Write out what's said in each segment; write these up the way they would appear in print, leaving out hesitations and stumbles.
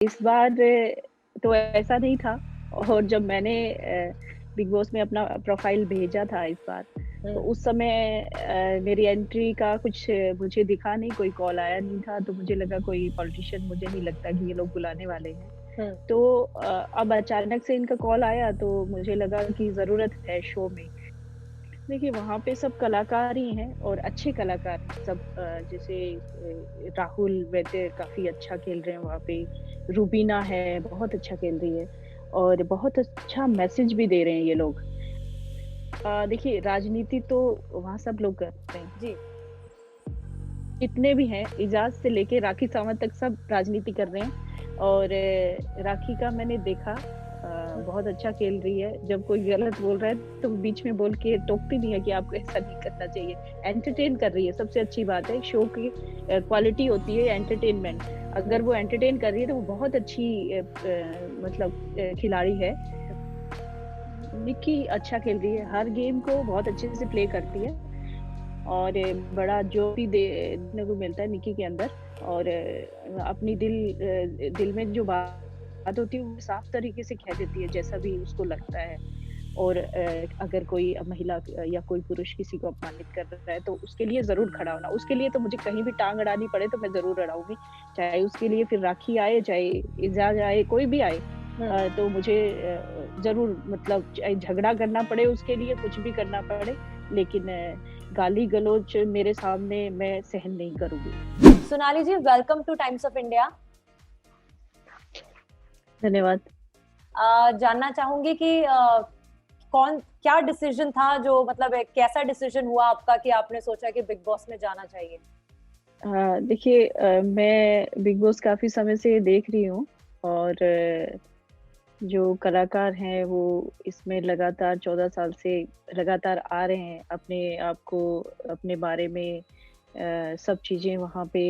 इस बार तो ऐसा नहीं था और जब मैंने बिग बॉस में अपना प्रोफाइल भेजा था इस बार, तो हुँ, उस समय मेरी एंट्री का कुछ मुझे दिखा नहीं, कोई कॉल आया नहीं था, तो मुझे लगा कोई पॉलिटिशियन मुझे नहीं लगता कि ये लोग बुलाने वाले हैं। हुँ, तो अब अचानक से इनका कॉल आया तो मुझे लगा कि ज़रूरत है शो में। देखिए, वहाँ पे सब कलाकार ही हैं और अच्छे कलाकार हैं सब जैसे राहुल वैद्य काफ़ी अच्छा खेल रहे हैं वहाँ पे, रूबीना है, बहुत अच्छा खेल रही है और बहुत अच्छा मैसेज भी दे रहे हैं ये लोग। देखिए राजनीति तो वहाँ सब लोग कर रहे हैं, जी, जितने भी हैं इजाज़ से लेके राखी सावंत तक सब राजनीति कर रहे हैं और राखी का मैंने देखा हुँ, बहुत अच्छा खेल रही है। जब कोई गलत बोल रहा है तो बीच में बोल के टोकती नहीं है कि आपको ऐसा नहीं करना चाहिए। एंटरटेन कर रही है, सबसे अच्छी बात है। शो की क्वालिटी होती है एंटरटेनमेंट। हुँ, अगर वो एंटरटेन कर रही है तो वो बहुत अच्छी मतलब खिलाड़ी है। निक्की अच्छा खेल रही है, हर गेम को बहुत अच्छे से प्ले करती है। और बड़ा जो भी देखने को मिलता है निकी के अंदर और अपनी दिल में जो बात होती है वो साफ तरीके से कह देती है जैसा भी उसको लगता है और अगर कोई महिला या कोई पुरुष किसी को अपमानित कर रहा है तो उसके लिए ज़रूर खड़ा होना। उसके लिए तो मुझे कहीं भी टाँग अड़ानी पड़े तो मैं ज़रूर अड़ाऊँगी। चाहे उसके लिए फिर राखी आए, चाहे इज़ाज़ आए, कोई भी आए हुँ। तो मुझे ज़रूर मतलब चाहे झगड़ा करना पड़े उसके लिए, कुछ भी करना पड़े, लेकिन गाली-गलौच मेरे सामने मैं सहन नहीं करूँगी। Sonali ji, welcome to Times of India. धन्यवाद। जानना चाहूँगी कि कौन क्या डिसीज़न था जो मतलब एक कैसा डिसीज़न हुआ आपका कि आपने सोचा कि बिग बॉस में जाना चाहिए? देखिए मैं बिग बॉस काफ़ी समय से देख रही हूँ और जो कलाकार हैं वो इसमें लगातार 14 साल से लगातार आ रहे हैं, अपने आप को अपने बारे में सब चीज़ें वहाँ पे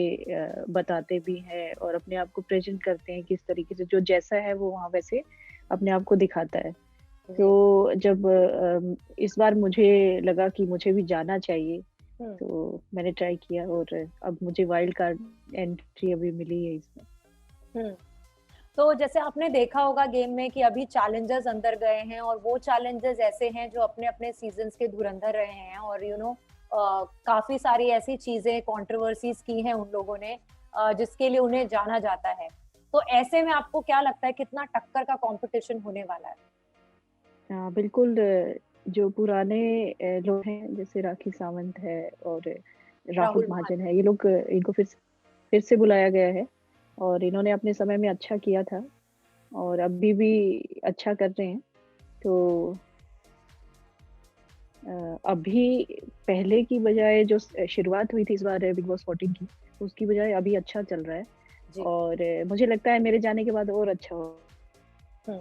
बताते भी हैं और अपने आप को प्रेज़ेंट करते हैं किस तरीके से, जो जैसा है वो वहाँ वैसे अपने आप को दिखाता है। जी। तो जब इस बार मुझे लगा कि मुझे भी जाना चाहिए, हुँ, तो मैंने ट्राई किया और अब मुझे वाइल्ड कार्ड एंट्री अभी मिली है इसमें। हुँ। तो जैसे आपने देखा होगा गेम में कि अभी चैलेंजर्स अंदर गए हैं और वो चैलेंजर्स ऐसे हैं जो अपने-अपने सीज़न्स के धुरंधर रहे हैं और काफ़ी सारी ऐसी चीज़ें कंट्रोवर्सीज़ की हैं उन लोगों ने जिसके लिए उन्हें जाना जाता है। तो ऐसे में आपको क्या लगता है कितना टक्कर का कॉम्पिटिशन होने वाला है? बिल्कुल जो पुराने लोग हैं जैसे राखी सावंत है और राहुल राहुल महाजन महाजन। है, ये लोग इनको फिर से बुलाया गया है और इन्होंने अपने समय में अच्छा किया था और अभी भी अच्छा कर रहे हैं। तो अभी पहले की बजाय जो शुरुआत हुई थी इस बार बिग बॉस 14 की, उसकी बजाय अभी अच्छा चल रहा है जी। और मुझे लगता है मेरे जाने के बाद और अच्छा हो। हुँ।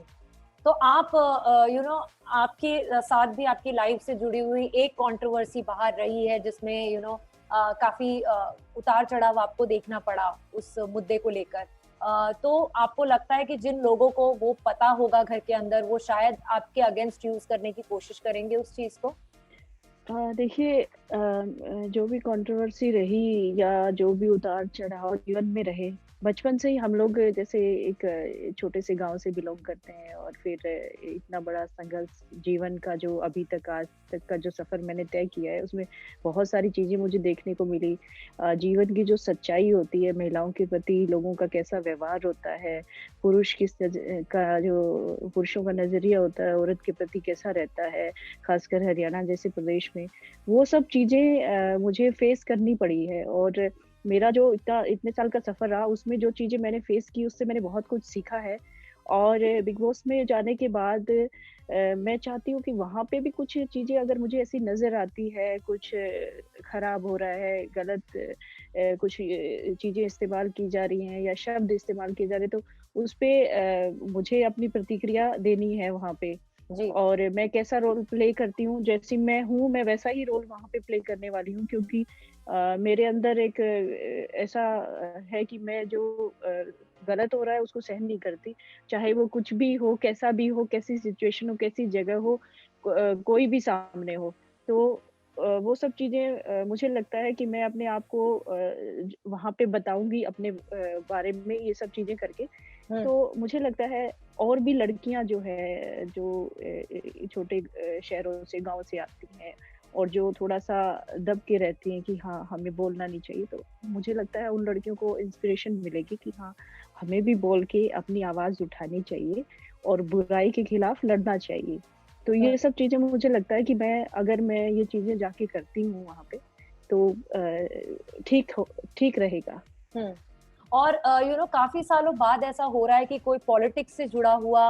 तो आप आपके साथ भी आपकी लाइफ से जुड़ी हुई एक कंट्रोवर्सी बाहर रही है जिसमें काफ़ी उतार-चढ़ाव आपको देखना पड़ा उस मुद्दे को लेकर। तो आपको लगता है कि जिन लोगों को वो पता होगा घर के अंदर, वो शायद आपके अगेंस्ट यूज़ करने की कोशिश करेंगे उस चीज़ को? देखिए जो भी कंट्रोवर्सी रही या जो भी उतार-चढ़ाव जीवन में रहे, बचपन से ही हम लोग जैसे एक छोटे से गाँव से बिलॉन्ग करते हैं और फिर इतना बड़ा संघर्ष जीवन का जो अभी तक आज तक का जो सफ़र मैंने तय किया है, उसमें बहुत सारी चीज़ें मुझे देखने को मिली। जीवन की जो सच्चाई होती है, महिलाओं के प्रति लोगों का कैसा व्यवहार होता है, पुरुष किस का जो पुरुषों का नज़रिया होता है, औरत के प्रति कैसा रहता है, खासकर हरियाणा जैसे प्रदेश में, वो सब चीज़ें मुझे फेस करनी पड़ी है और मेरा जो इतने साल का सफ़र रहा, उसमें जो चीज़ें मैंने फेस की, उससे मैंने बहुत कुछ सीखा है और बिग बॉस में जाने के बाद मैं चाहती हूँ कि वहाँ पे भी कुछ चीज़ें अगर मुझे ऐसी नज़र आती है, कुछ खराब हो रहा है, गलत कुछ चीज़ें इस्तेमाल की जा रही हैं या शब्द इस्तेमाल किए जा रहे हैं, तो उस पे मुझे अपनी प्रतिक्रिया देनी है वहाँ पे। जी। और मैं कैसा रोल प्ले करती हूँ, जैसी मैं हूँ, मैं वैसा ही रोल वहाँ पे प्ले करने वाली हूँ क्योंकि मेरे अंदर एक ऐसा है कि मैं जो गलत हो रहा है उसको सहन नहीं करती। चाहे वो कुछ भी हो, कैसा भी हो, कैसी सिचुएशन हो, कैसी जगह हो, कोई भी सामने हो। तो वो सब चीज़ें मुझे लगता है कि मैं अपने आप को वहाँ पे बताऊँगी अपने बारे में ये सब चीज़ें करके तो मुझे लगता है और भी लड़कियां जो है जो छोटे शहरों से गांव से आती हैं और जो थोड़ा सा दब के रहती हैं कि हाँ हमें बोलना नहीं चाहिए, तो मुझे लगता है उन लड़कियों को इंस्पिरेशन मिलेगी कि हाँ हमें भी बोल के अपनी आवाज उठानी चाहिए और बुराई के खिलाफ लड़ना चाहिए। तो हुँ, ये सब चीजें मुझे लगता है कि मैं ये चीजें जाके करती हूँ वहां पे तो ठीक रहेगा। हुँ। और काफ़ी सालों बाद ऐसा हो रहा है कि कोई पॉलिटिक्स से जुड़ा हुआ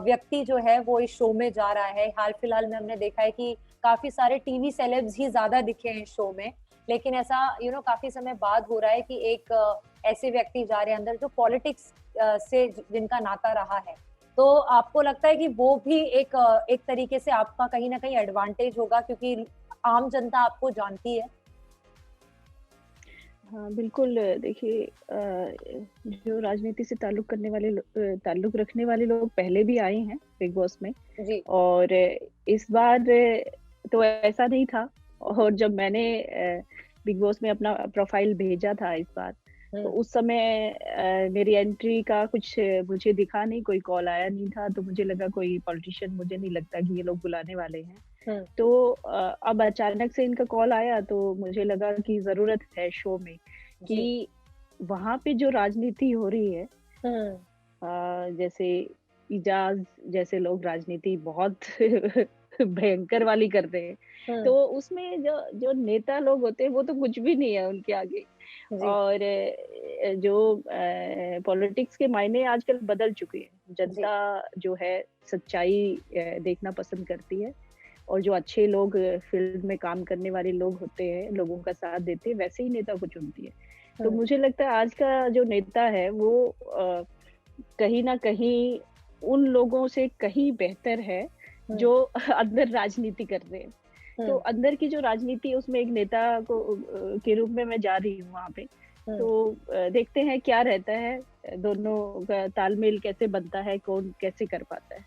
व्यक्ति जो है वो इस शो में जा रहा है। हाल-फिलहाल में हमने देखा है कि काफ़ी सारे टीवी सेलेब्स ही ज़्यादा दिखे हैं इस शो में। लेकिन ऐसा काफ़ी समय बाद हो रहा है कि एक ऐसे व्यक्ति जा रहे हैं अंदर जो पॉलिटिक्स से जिनका नाता रहा है। तो आपको लगता है कि वो भी एक तरीके से आपका कहीं न कहीं एडवांटेज होगा क्योंकि आम जनता आपको जानती है? हाँ, बिल्कुल। देखिए जो राजनीति से ताल्लुक रखने वाले लोग पहले भी आए हैं बिग बॉस में जी। और इस बार तो ऐसा नहीं था। और जब मैंने बिग बॉस में अपना प्रोफाइल भेजा था इस बार, तो हुँ, उस समय मेरी एंट्री का कुछ मुझे दिखा नहीं, कोई कॉल आया नहीं था, तो मुझे लगा कोई पॉलिटिशियन, मुझे नहीं लगता कि ये लोग बुलाने वाले हैं। हुँ, तो अब अचानक से इनका कॉल आया तो मुझे लगा कि ज़रूरत है शो में जी। कि वहाँ पे जो राजनीति हो रही है, हुँ, जैसे इजाज़ जैसे लोग राजनीति बहुत भयंकर वाली करते हैं, हुँ, तो उसमें जो जो नेता लोग होते हैं वो तो कुछ भी नहीं है उनके आगे। जी, और जो पॉलिटिक्स के मायने आजकल बदल चुके हैं। जी। जनता जो है सच्चाई देखना पसंद करती है और जो अच्छे लोग फील्ड में काम करने वाले लोग होते हैं, लोगों का साथ देते हैं, वैसे ही नेता को चुनती है। तो हुँ, मुझे लगता है आज का जो नेता है वो कहीं न कहीं उन लोगों से कहीं बेहतर है, हुँ, जो अंदर राजनीति कर रहे हैं। तो हुँ, अंदर की जो राजनीति है उसमें एक नेता को के रूप में मैं जा रही हूँ वहाँ पे। हुँ। तो देखते हैं क्या रहता है, दोनों का तालमेल कैसे बनता है, कौन कैसे कर पाता है।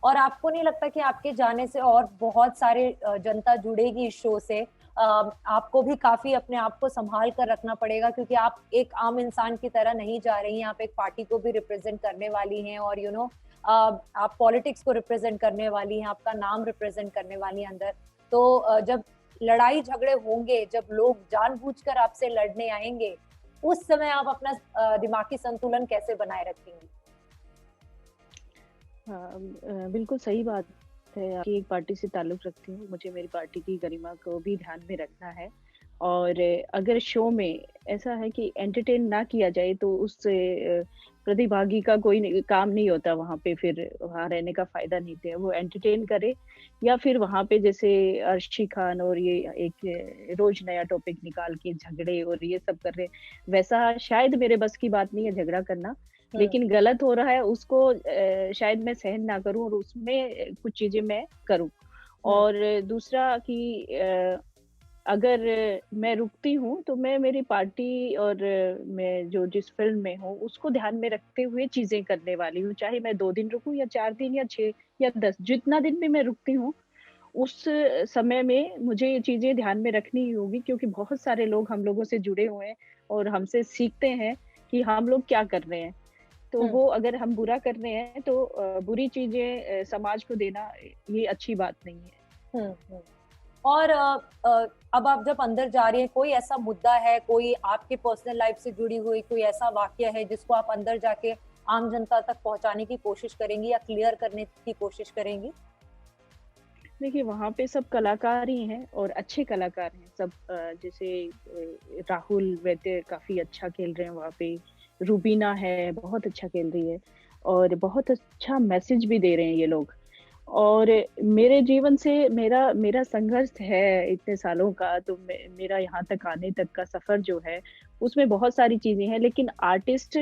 और आपको नहीं लगता कि आपके जाने से और बहुत सारे जनता जुड़ेगी इस शो से? आपको भी काफ़ी अपने आप को सँभाल कर रखना पड़ेगा क्योंकि आप एक आम इंसान की तरह नहीं जा रही हैं, आप एक पार्टी को भी रिप्रेज़ेंट करने वाली हैं और आप पॉलिटिक्स को रिप्रेज़ेंट करने वाली हैं, आपका नाम रिप्रेज़ेंट करने वाली हैं अंदर। तो जब लड़ाई-झगड़े होंगे, जब लोग जानबूझकर आपसे लड़ने आएँगे, उस समय आप अपना दिमागी संतुलन कैसे बनाए रखेंगी? हाँ, बिल्कुल सही बात है कि एक पार्टी से ताल्लुक़ रखती हूँ, मुझे मेरी पार्टी की गरिमा को भी ध्यान में रखना है। और अगर शो में ऐसा है कि एंटरटेन ना किया जाए तो उस प्रतिभागी का कोई काम नहीं होता वहाँ पे, फिर वहाँ रहने का फ़ायदा नहीं है। वो एंटरटेन करे या फिर वहाँ पे जैसे अर्शी खान और ये एक रोज़ नया टॉपिक निकाल के झगड़े और ये सब कर रहे हैं, वैसा शायद मेरे बस की बात नहीं है झगड़ा करना। हुँ, लेकिन गलत हो रहा है उसको शायद मैं सहन ना करूँ और उसमें कुछ चीज़ें मैं करूँ। हुँ, और दूसरा कि अगर मैं रुकती हूँ तो मैं मेरी पार्टी और मैं जो जिस फ़िल्म में हूँ उसको ध्यान में रखते हुए चीज़ें करने वाली हूँ। चाहे मैं 2 दिन रुकूँ या 4 दिन या 6 या 10, जितना दिन भी मैं रुकती हूँ, उस समय में मुझे ये चीज़ें ध्यान में रखनी ही होगी क्योंकि बहुत सारे लोग हम लोगों से जुड़े हुए हैं और हमसे सीखते हैं कि हम लोग क्या कर रहे हैं। तो हुँ। वो अगर हम बुरा कर रहे हैं तो बुरी चीज़ें समाज को देना ये अच्छी बात नहीं है। हुँ, हुँ। और अब आप जब अंदर जा रही हैं, कोई ऐसा मुद्दा है, कोई आपके पर्सनल लाइफ से जुड़ी हुई कोई ऐसा वाक़या है जिसको आप अंदर जाके आम जनता तक पहुँचाने की कोशिश करेंगी या क्लियर करने की कोशिश करेंगी? देखिए, वहाँ पे सब कलाकार ही हैं और अच्छे कलाकार हैं। सब जैसे राहुल वैद्य काफ़ी अच्छा खेल रहे हैं वहाँ पे, रूबीना है, बहुत अच्छा खेल रही है और बहुत अच्छा मैसेज भी दे रहे हैं ये लोग। और मेरे जीवन से मेरा मेरा संघर्ष है इतने सालों का, तो मेरा यहाँ तक आने तक का सफ़र जो है, उसमें बहुत सारी चीज़ें हैं, लेकिन आर्टिस्ट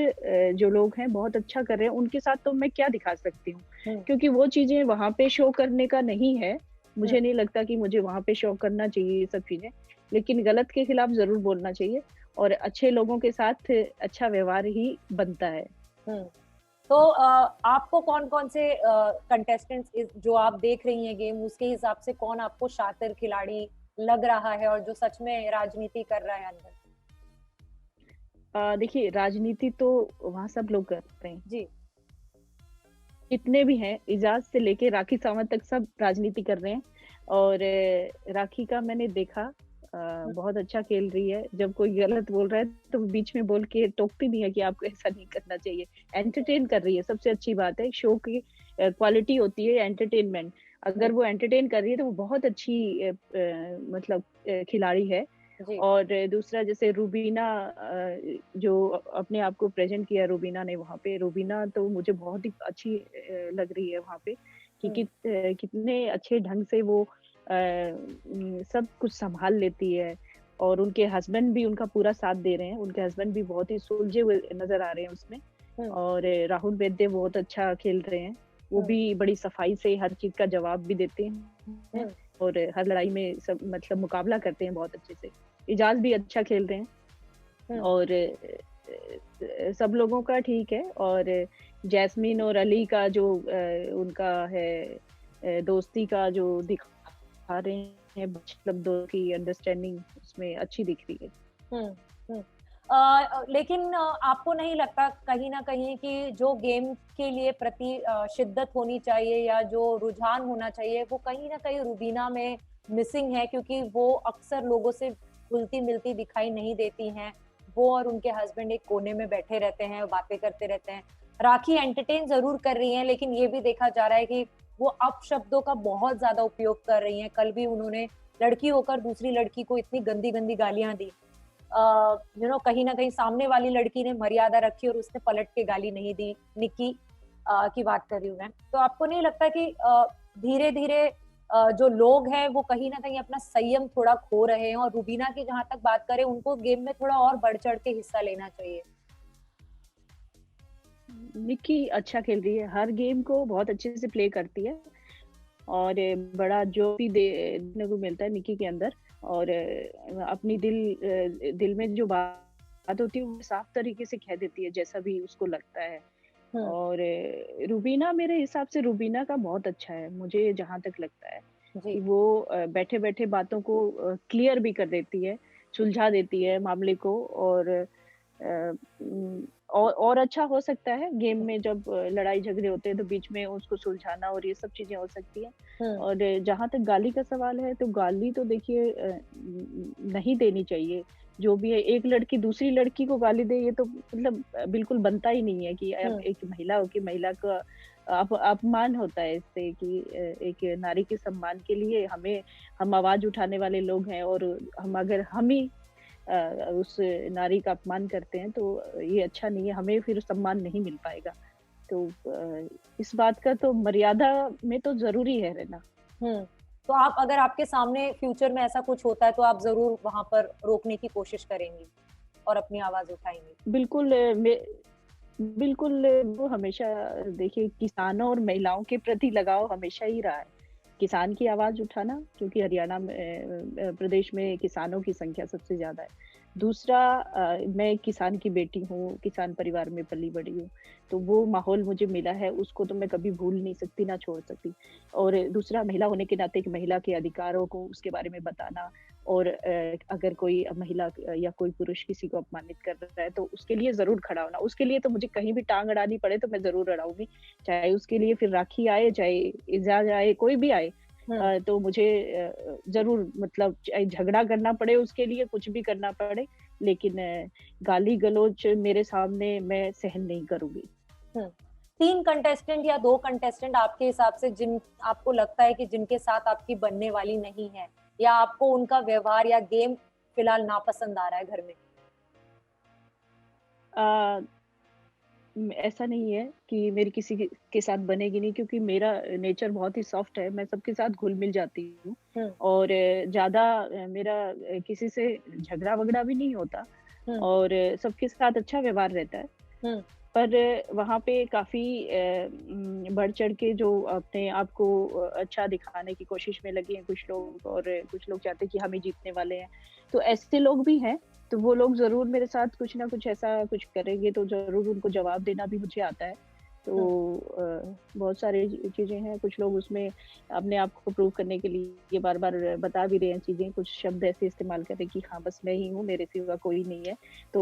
जो लोग हैं, बहुत अच्छा कर रहे हैं, उनके साथ तो मैं क्या दिखा सकती हूँ? हुँ, क्योंकि वो चीज़ें वहाँ पे शो करने का नहीं है। हुँ, मुझे नहीं लगता कि मुझे वहाँ पे शो करना चाहिए ये सब चीज़ें, लेकिन गलत के खिलाफ ज़रूर बोलना चाहिए और अच्छे लोगों के साथ अच्छा व्यवहार ही बनता है। हुँ। तो आपको कौन-कौन से कंटेस्टेंट्स इस जो आप देख रही हैं गेम, उसके हिसाब से कौन आपको शातिर खिलाड़ी लग रहा है और जो सच में राजनीति कर रहा है अंदर? देखिए राजनीति तो वहाँ सब लोग करते हैं। जी। जितने भी हैं, इजाज से लेके राखी सावंत तक सब राजनीति कर रहे हैं। और राखी का मैंने देखा, बहुत अच्छा खेल रही है। जब कोई गलत बोल रहा है तो बीच में बोल के टोकती भी है कि आपको ऐसा नहीं करना चाहिए। एंटरटेन कर रही है, सबसे अच्छी बात है। शो की क्वालिटी होती है एंटरटेनमेंट। अगर वो एंटरटेन कर रही है तो वो बहुत अच्छी मतलब खिलाड़ी है। जी। और दूसरा जैसे रूबीना, जो अपने आप को प्रेजेंट किया रूबीना ने वहाँ पे, रूबीना तो मुझे बहुत ही अच्छी लग रही है वहाँ पे, कि कितने अच्छे ढंग से वो सब कुछ संभाल लेती है। और उनके हस्बैंड भी उनका पूरा साथ दे रहे हैं। उनके हस्बैंड भी बहुत ही सुलझे हुए नजर आ रहे हैं उसमें। और राहुल वैद्य बहुत अच्छा खेल रहे हैं। वो भी बड़ी सफाई से हर चीज का जवाब भी देते हैं, और हर लड़ाई में सब मतलब मुकाबला करते हैं बहुत अच्छे से। इजाज भी अच्छा खेल रहे हैं। और सब लोगों का ठीक है। और जैस्मीन और अली का जो उनका है दोस्ती का जो दिखा रहे हैं, मतलब दो की अंडरस्टैंडिंग उसमें अच्छी दिख रही है। लेकिन आपको नहीं लगता कहीं ना कहीं कि जो गेम के लिए प्रति शिद्दत होनी चाहिए या जो रुझान होना चाहिए वो कहीं ना कहीं रुबीना में मिसिंग है, क्योंकि वो अक्सर लोगों से घुलती मिलती दिखाई नहीं देती हैं। वो और उनके हस्बैंड एक कोने में बैठे रहते हैं, बातें करते रहते हैं। राखी एंटरटेन जरूर कर रही हैं, लेकिन ये भी देखा जा रहा है कि वो अपशब्दों का बहुत ज्यादा उपयोग कर रही हैं। कल भी उन्होंने लड़की होकर दूसरी लड़की को इतनी गंदी गंदी गालियां दी। कहीं ना कहीं सामने वाली लड़की ने मर्यादा रखी और उसने पलट के गाली नहीं दी। निक्की की बात कर रही हूँ मैं। तो आपको नहीं लगता कि धीरे धीरे जो लोग हैं वो कहीं ना कहीं अपना संयम थोड़ा खो रहे हैं, और रुबीना की जहां तक बात करें, उनको गेम में थोड़ा और बढ़ चढ़ के हिस्सा लेना चाहिए? निक्की अच्छा खेल रही है, हर गेम को बहुत अच्छे से प्ले करती है। और बड़ा जो भी देखने को मिलता है निक्की के अंदर। और अपनी दिल में जो बात होती है वो साफ तरीके से कह देती है, जैसा भी उसको लगता है। और रूबीना, मेरे हिसाब से रूबीना का बहुत अच्छा है, मुझे जहाँ तक लगता है जी। कि वो बैठे-बैठे बातों को क्लियर भी कर देती है, सुलझा देती है मामले को। और और अच्छा हो सकता है गेम में, जब लड़ाई झगड़े होते हैं तो बीच में उसको सुलझाना और ये सब चीजें हो सकती है। और जहां तक गाली का सवाल है, तो गाली तो देखिए नहीं देनी चाहिए। जो भी है, एक लड़की दूसरी लड़की को गाली दे, ये तो मतलब बिल्कुल बनता ही नहीं है कि अब एक महिला हो कि महिला का अपमान होता है इससे, कि एक नारी के सम्मान के लिए हम आवाज उठाने वाले लोग हैं। और अगर हम ही उस नारी का अपमान करते हैं तो ये अच्छा नहीं है, हमें फिर सम्मान नहीं मिल पाएगा। तो इस बात का तो मर्यादा में तो ज़रूरी है रहना। तो आप, अगर आपके सामने फ्यूचर में ऐसा कुछ होता है तो आप ज़रूर वहाँ पर रोकने की कोशिश करेंगी और अपनी आवाज़ उठाएँगी? बिल्कुल बिल्कुल, वो हमेशा देखिए किसानों और महिलाओं के प्रति लगाव हमेशा ही रहा है। किसान की आवाज़ उठाना, क्योंकि हरियाणा में प्रदेश में किसानों की संख्या सबसे ज़्यादा है। दूसरा, मैं किसान की बेटी हूँ, किसान परिवार में पली-बड़ी हूँ, तो वो माहौल मुझे मिला है, उसको तो मैं कभी भूल नहीं सकती, ना छोड़ सकती। और दूसरा, महिला होने के नाते एक महिला के अधिकारों को, उसके बारे में बताना। और अगर कोई महिला या कोई पुरुष किसी को अपमानित कर रहा है तो उसके लिए ज़रूर खड़ा होना। उसके लिए तो मुझे कहीं भी टाँग अड़ानी पड़े तो मैं ज़रूर अड़ाऊँगी। चाहे उसके लिए फिर राखी आए, चाहे एजाज़ आए, कोई भी आए। तो मुझे ज़रूर, मतलब चाहे झगड़ा करना पड़े उसके लिए, कुछ भी करना पड़े, लेकिन गाली-गलौच मेरे सामने मैं सहन नहीं करूँगी। 3 कंटेस्टेंट या 2 कंटेस्टेंट आपके हिसाब से जिन आपको लगता है कि जिनके साथ आपकी बनने वाली नहीं है, या आपको उनका व्यवहार या गेम फिलहाल नापसंद आ रहा है घर में? अ, ऐसा नहीं है कि मेरी किसी के साथ बनेगी नहीं, क्योंकि मेरा नेचर बहुत ही सॉफ्ट है, मैं सबके साथ घुल-मिल जाती हूँ। और ज़्यादा मेरा किसी से झगड़ा-वगड़ा भी नहीं होता। और सबके साथ अच्छा व्यवहार रहता है। पर वहाँ पे काफ़ी बढ़-चढ़ के जो अपने आप को अच्छा दिखाने की कोशिश में लगे हैं कुछ लोग, और कुछ लोग चाहते हैं कि हम ही जीतने वाले हैं। तो ऐसे लोग भी हैं, तो वो लोग ज़रूर मेरे साथ कुछ ना कुछ ऐसा कुछ करेंगे, तो ज़रूर उनको जवाब देना भी मुझे आता है। तो बहुत सारी चीज़ें हैं, कुछ लोग उसमें अपने आप को प्रूव करने के लिए बार-बार बता भी रहे हैं चीज़ें, कुछ शब्द ऐसे इस्तेमाल कर रहे हैं कि हाँ, बस मैं ही हूँ, मेरे सिवा कोई नहीं है। तो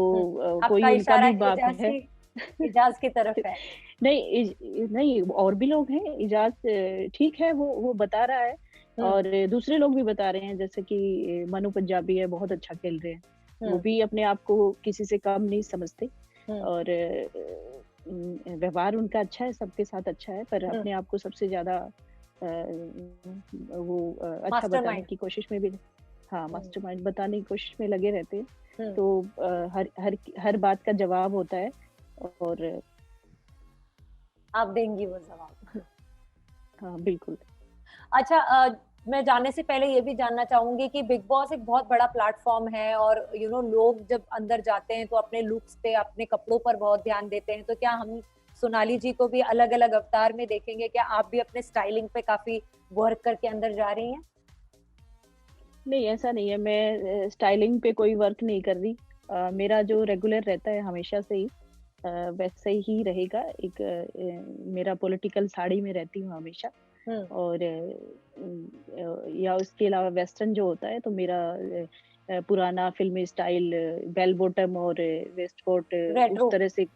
कोई आपका उनका इशारा भी बाप है। एजाज़ इजाज की तरफ है। नहीं, और भी लोग हैं। इजाज ठीक है, वो बता रहा है, और दूसरे लोग भी बता रहे हैं, जैसे कि मनु पंजाबी है, बहुत अच्छा खेल रहे हैं। वो भी अपने आप को किसी से कम नहीं समझते, और व्यवहार उनका अच्छा है, सबके साथ अच्छा है, पर अपने आप को सबसे ज्यादा वो अच्छा बताने मास्टरमाइंड। की कोशिश में भी, हाँ, मास्टरमाइंड बताने की कोशिश में लगे रहते हैं। तो हर हर हर बात का जवाब होता है, और आप देंगी वो जवाब। हाँ, बिल्कुल। अच्छा, मैं जाने से पहले ये भी जानना चाहूंगी कि बिग बॉस एक बहुत बड़ा प्लेटफॉर्म है, और लोग जब अंदर जाते हैं तो अपने लुक्स पे, अपने कपड़ों पर बहुत ध्यान देते हैं, तो क्या हम सोनाली जी को भी अलग अलग अवतार में देखेंगे? क्या आप भी अपने स्टाइलिंग पे काफी वर्क करके अंदर जा रही हैं? नहीं, ऐसा नहीं है, मैं स्टाइलिंग पे कोई वर्क नहीं कर रही। मेरा जो रेगुलर रहता है हमेशा से ही वैसे ही रहेगा। एक मेरा पॉलिटिकल साड़ी में रहती हूँ हमेशा, और या उसके अलावा वेस्टर्न जो होता है, तो मेरा पुराना फिल्मी स्टाइल, बेल बॉटम और वेस्ट कोट, उस रेट्रो। तरह से।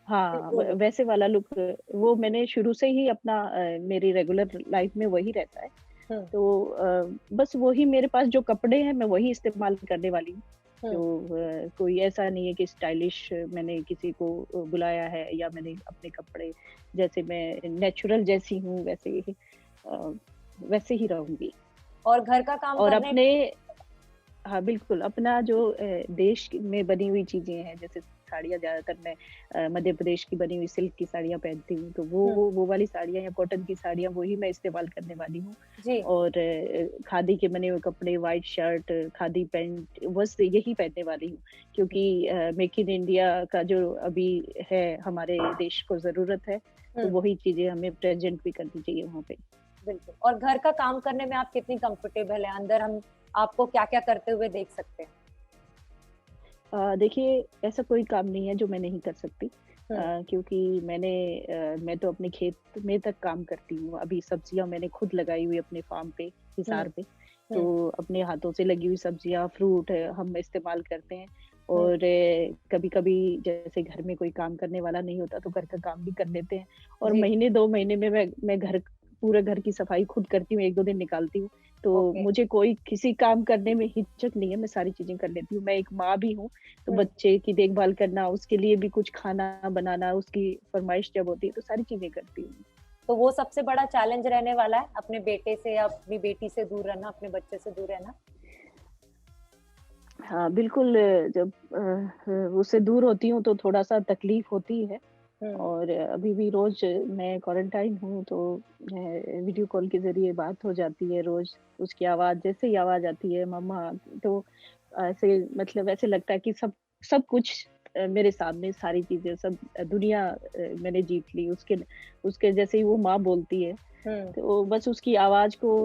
हाँ, रेट्रो लुक। वैसे वाला लुक, वो मैंने शुरू से ही अपना, मेरी रेगुलर लाइफ में वही रहता है। तो बस वही मेरे पास जो कपड़े हैं, मैं वही इस्तेमाल करने वाली हूँ। तो कोई ऐसा नहीं है कि स्टाइलिश मैंने किसी को बुलाया है, या मैंने अपने कपड़े, जैसे मैं नेचुरल जैसी हूँ वैसे ही वैसे ही रहूंगी। और घर का काम और करने। अपने, हाँ, बिल्कुल, अपना जो देश में बनी हुई चीजें हैं, जैसे साड़ियाँ, ज्यादातर मैं मध्य प्रदेश की बनी हुई सिल्क की साड़ियाँ पहनती हूँ, तो वो वाली साड़ियाँ या कॉटन की साड़ियाँ, वही मैं इस्तेमाल करने वाली हूँ। जी। और खादी के बने हुए कपड़े, व्हाइट शर्ट, खादी पैंट, बस यही पहनने वाली हूँ, क्योंकि मेक इन इंडिया का जो अभी है, हमारे देश को जरूरत है, तो वही चीजें हमें प्रेजेंट भी करनी चाहिए वहाँ पे। बिल्कुल। और घर का काम करने में आप कितनी कंफर्टेबल है? अंदर हम आपको क्या क्या करते हुए देख सकते हैं? देखिए, ऐसा कोई काम नहीं है जो मैं नहीं कर सकती, क्योंकि मैं तो अपने खेत में तक काम करती हूँ। अभी सब्जियां मैंने खुद लगाई हुई अपने फार्म पे, हिसार पे, तो अपने हाथों से लगी हुई सब्जियां, फ्रूट हम इस्तेमाल करते हैं। और कभी-कभी जैसे घर में कोई काम करने वाला नहीं होता, तो घर का काम भी कर लेते हैं। और जी। महीने 2 महीने में मैं पूरे घर की सफाई खुद करती हूँ, 1-2 दिन निकालती हूँ। तो ओके। मुझे कोई किसी काम करने में हिचक नहीं है, मैं सारी चीजें कर लेती हूँ। मैं एक माँ भी हूँ, तो बच्चे की देखभाल करना, उसके लिए भी कुछ खाना बनाना, उसकी फरमाइश जब होती है, तो सारी चीजें करती हूँ। तो वो सबसे बड़ा चैलेंज रहने वाला है, अपने बेटे से या अपनी बेटी से दूर रहना, अपने बच्चे से दूर रहना? हाँ, बिल्कुल, जब उससे दूर होती हूँ तो थोड़ा-सा तकलीफ होती है, और अभी भी रोज़ मैं क्वारंटाइन हूँ, तो वीडियो कॉल के ज़रिए बात हो जाती है रोज़। उसकी आवाज़, जैसे ही आवाज़ आती है मम्मा, तो ऐसे, मतलब ऐसे लगता है कि सब सब कुछ मेरे सामने, सारी चीज़ें, सब दुनिया मैंने जीत ली। उसके उसके जैसे ही वो माँ बोलती है, तो बस उसकी आवाज़ को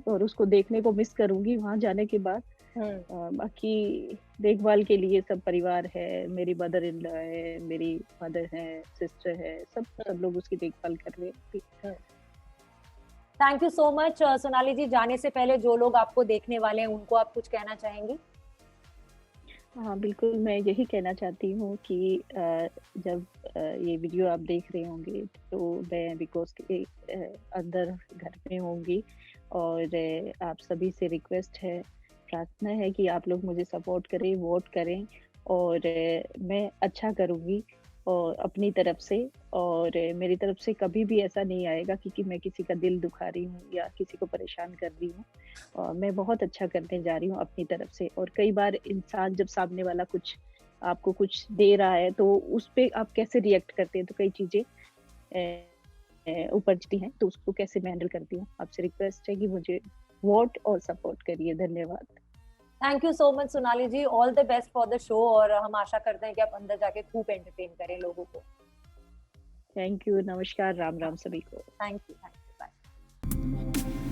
और उसको देखने को मिस करूँगी वहाँ जाने के बाद। बाकी देखभाल के लिए सब परिवार है, मेरी मदर इन लॉ है, मेरी मदर है, सिस्टर है, सब लोग उसकी देखभाल कर रहे हैं। Thank you so much Sonali ji. जाने से पहले जो लोग आपको देखने वाले हैं, उनको आप कुछ कहना चाहेंगी? हाँ, बिल्कुल, मैं यही कहना चाहती हूँ कि जब ये वीडियो आप देख रहे होंगे, तो मैं बिग बॉस के अंदर घर में होंगी, और आप सभी से रिक्वेस्ट है, प्रार्थना है कि आप लोग मुझे सपोर्ट करें, वोट करें, और मैं अच्छा करूँगी और अपनी तरफ से, और मेरी तरफ से कभी भी ऐसा नहीं आएगा कि मैं किसी का दिल दुखा रही हूँ या किसी को परेशान कर रही हूँ। मैं बहुत अच्छा करने जा रही हूँ अपनी तरफ से। और कई बार इंसान, जब सामने वाला कुछ आपको कुछ दे रहा है, तो उस पे आप कैसे रिएक्ट करते हैं, तो कई चीज़ें उपजती हैं, तो उसको कैसे मैं हैंडल करती हूँ। आपसे रिक्वेस्ट है कि मुझे वोट और सपोर्ट करिए। धन्यवाद। Thank you so much Sonali ji. All the best for the show, और हम आशा करते हैं कि आप अंदर जाके खूब एंटरटेन करें लोगों को। थैंक यू, नमस्कार, राम राम सभी को। Thank you. बाय।